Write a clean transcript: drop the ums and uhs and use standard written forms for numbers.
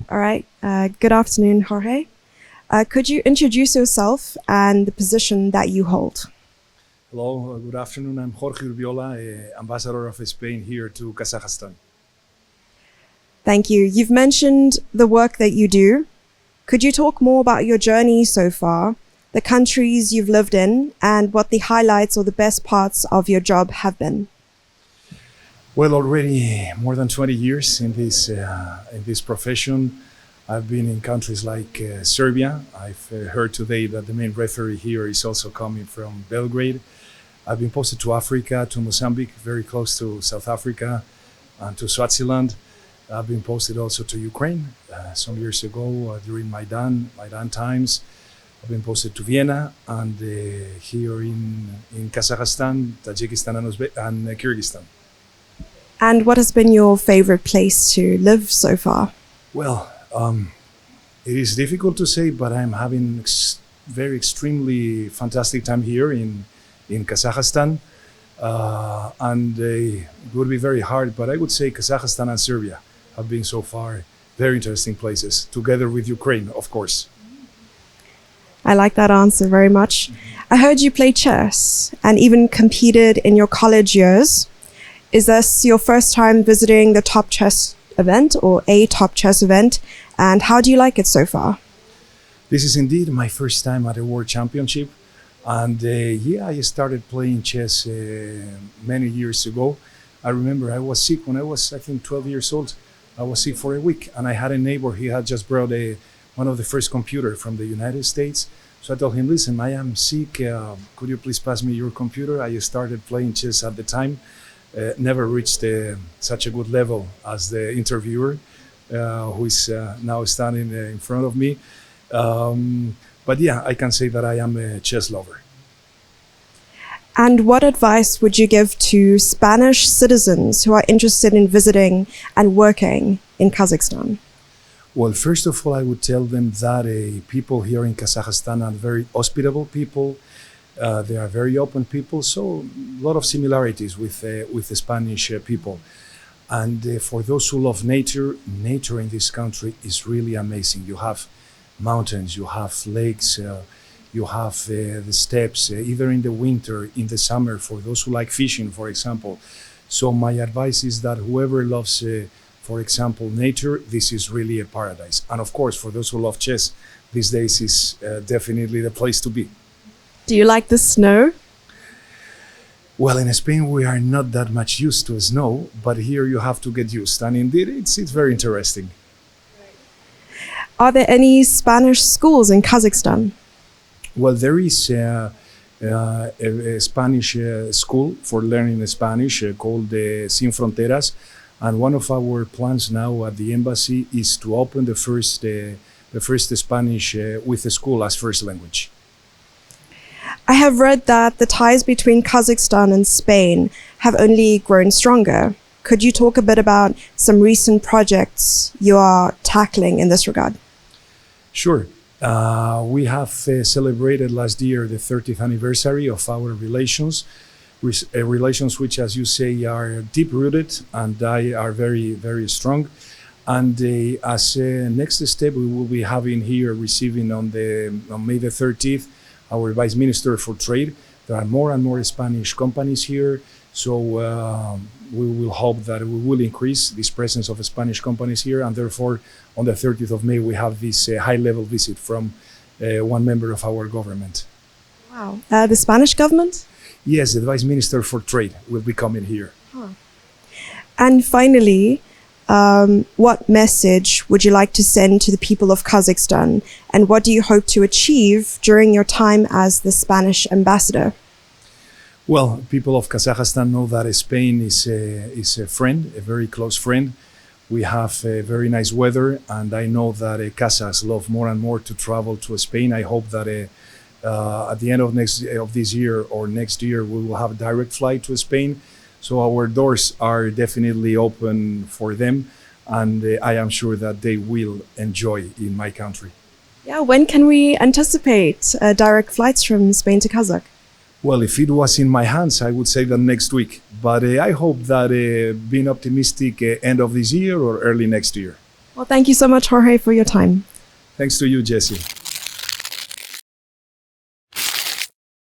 All right. Good afternoon, Jorge. Could you introduce yourself and the position that you hold? Hello, good afternoon. I'm Jorge Urbiola, Ambassador of Spain here to Kazakhstan. Thank you. You've mentioned the work that you do. Could you talk more about your journey so far, the countries you've lived in, and what the highlights or the best parts of your job have been? Well, already more than 20 years in this profession. I've been in countries like Serbia. I've heard today that the main referee here is also coming from Belgrade. I've been posted to Africa, to Mozambique, very close to South Africa, and to Swaziland. I've been posted also to Ukraine some years ago during Maidan times. I've been posted to Vienna and here in Kazakhstan, Tajikistan, and Kyrgyzstan. And what has been your favorite place to live so far? Well, it is difficult to say, but I'm having very extremely fantastic time here in Kazakhstan. And it would be very hard, but I would say Kazakhstan and Serbia have been so far very interesting places, together with Ukraine, of course. I like that answer very much. I heard you play chess and even competed in your college years. Is this your first time visiting the top chess event or a top chess event? And how do you like it so far? This is indeed my first time at a world championship. And I started playing chess many years ago. I remember I was sick when I was, I think, 12 years old. I was sick for a week and I had a neighbor, he had just brought one of the first computers from the United States. So I told him, listen, I am sick, could you please pass me your computer? I started playing chess at the time. Never reached such a good level as the interviewer, who is now standing in front of me. But yeah, I can say that I am a chess lover. And what advice would you give to Spanish citizens who are interested in visiting and working in Kazakhstan? Well, first of all, I would tell them that people here in Kazakhstan are very hospitable people. They are very open people, so a lot of similarities with the Spanish people. And for those who love nature in this country is really amazing. You have mountains, you have lakes, you have the steppes, either in the winter, in the summer, for those who like fishing, for example. So my advice is that whoever loves, for example, nature, this is really a paradise. And of course, for those who love chess, these days is definitely the place to be. Do you like the snow? Well, in Spain, we are not that much used to snow, but here you have to get used. And indeed, it's very interesting. Are there any Spanish schools in Kazakhstan? Well, there is a Spanish school for learning Spanish called Sin Fronteras. And one of our plans now at the embassy is to open the first Spanish with the school as first language. I have read that the ties between Kazakhstan and Spain have only grown stronger. Could you talk a bit about some recent projects you are tackling in this regard? Sure. We have celebrated last year the 30th anniversary of our relations, relations which, as you say, are deep-rooted and are very, very strong. And as a next step, we will be having here, receiving on May the 30th, our Vice Minister for Trade. There are more and more Spanish companies here, so we will hope that we will increase this presence of Spanish companies here, and therefore on the 30th of May we have this high-level visit from one member of our government. Wow. The Spanish government? Yes, the Vice Minister for Trade will be coming here. Huh. And finally, what message would you like to send to the people of Kazakhstan, and what do you hope to achieve during your time as the Spanish ambassador? Well, people of Kazakhstan know that Spain is a friend, a very close friend. We have very nice weather, and I know that Kazakhs love more and more to travel to Spain. I hope that at the end of this year or next year, we will have a direct flight to Spain. So our doors are definitely open for them, and I am sure that they will enjoy in my country. Yeah, when can we anticipate direct flights from Spain to Kazakh? Well, if it was in my hands, I would say that next week. But I hope that being optimistic, end of this year or early next year. Well, thank you so much, Jorge, for your time. Thanks to you, Jessie.